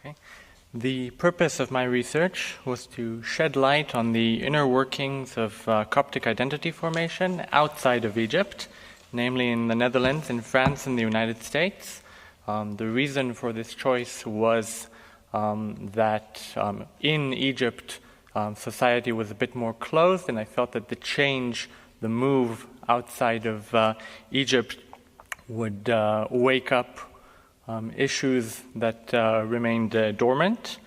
Okay. The purpose of my research was to shed light on the inner workings of Coptic identity formation outside of Egypt, namely in the Netherlands, in France, and the United States. The reason for this choice was that in Egypt, society was a bit more closed, and I felt that the move outside of Egypt would wake up issues that remained dormant.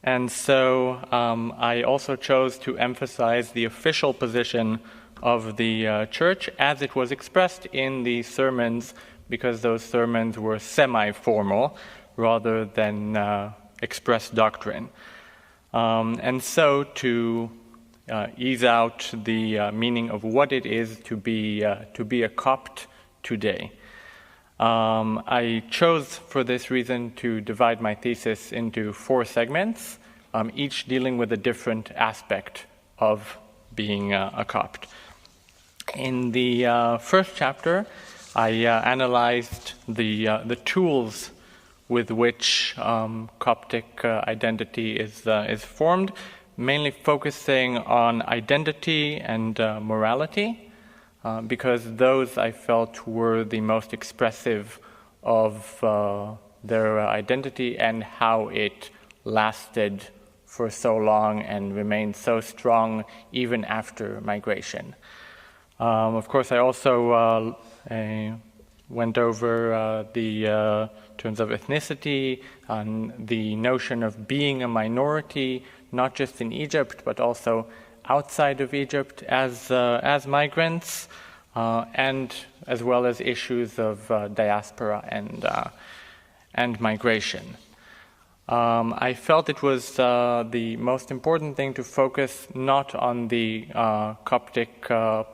And so I also chose to emphasize the official position of the church as it was expressed in the sermons, because those sermons were semi-formal rather than express doctrine. And so to ease out the meaning of what it is to be a Copt today. I chose for this reason to divide my thesis into 4 segments, each dealing with a different aspect of being a Copt. In the first chapter, I analyzed the tools with which Coptic identity is formed, mainly focusing on identity and morality. Because those I felt were the most expressive of their identity and how it lasted for so long and remained so strong even after migration. Of course, I also went over the terms of ethnicity, and the notion of being a minority, not just in Egypt, but also outside of Egypt as migrants, and as well as issues of diaspora and migration. I felt it was the most important thing to focus not on the Coptic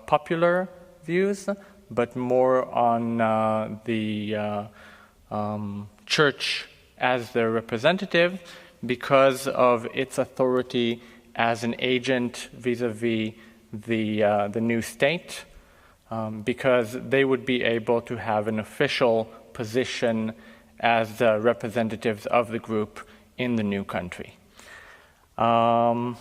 popular views, but more on the church as their representative, because of its authority as an agent vis-a-vis the new state, because they would be able to have an official position as representatives of the group in the new country. In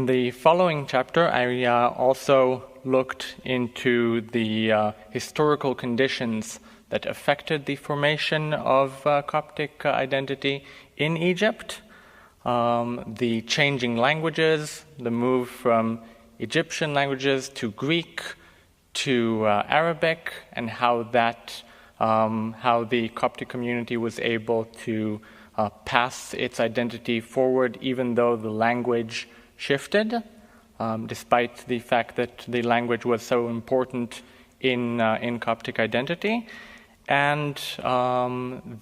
the following chapter, I also looked into the historical conditions that affected the formation of Coptic identity in Egypt, the changing languages, the move from Egyptian languages to Greek to Arabic, and how the Coptic community was able to pass its identity forward even though the language shifted, despite the fact that the language was so important in Coptic identity, and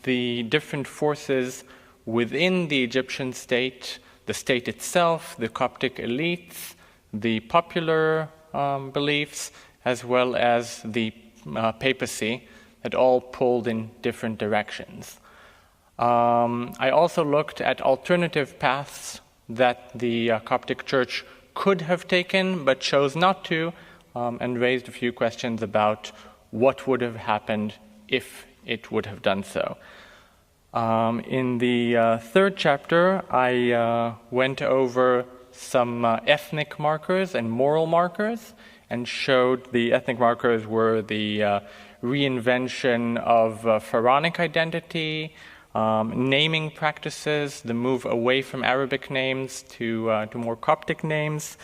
the different forces within the Egyptian state, the state itself, the Coptic elites, the popular beliefs, as well as the papacy, that all pulled in different directions. I also looked at alternative paths that the Coptic Church could have taken but chose not to, and raised a few questions about what would have happened if it would have done so. In the third chapter, I went over some ethnic markers and moral markers, and showed the ethnic markers were the reinvention of pharaonic identity, naming practices, the move away from Arabic names to more Coptic names,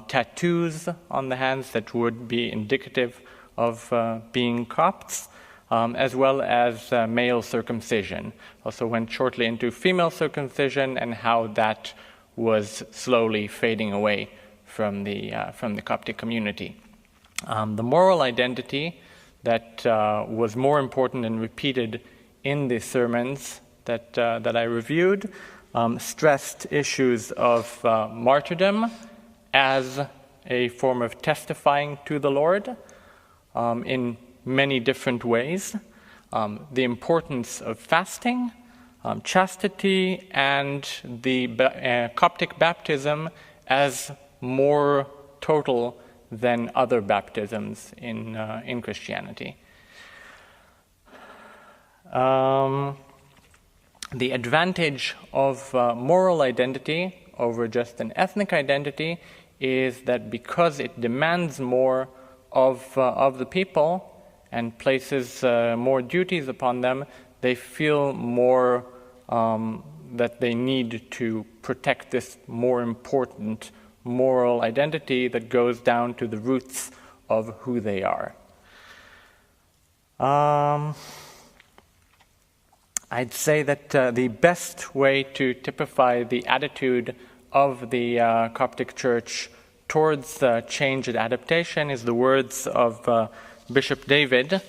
tattoos on the hands that would be indicative of being Copts, as well as male circumcision. Also went shortly into female circumcision and how that was slowly fading away from the Coptic community. The moral identity that was more important and repeated in the sermons that I reviewed stressed issues of martyrdom as a form of testifying to the Lord in many different ways, the importance of fasting, chastity, and the Coptic baptism as more total than other baptisms in Christianity. The advantage of moral identity over just an ethnic identity is that because it demands more of the people and places more duties upon them, they feel more that they need to protect this more important moral identity that goes down to the roots of who they are. I'd say that the best way to typify the attitude of the Coptic Church towards change and adaptation is the words of Bishop David,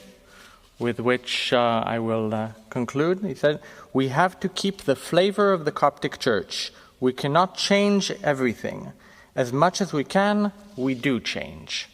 with which I will conclude. He said, "We have to keep the flavor of the Coptic Church. We cannot change everything. As much as we can, we do change.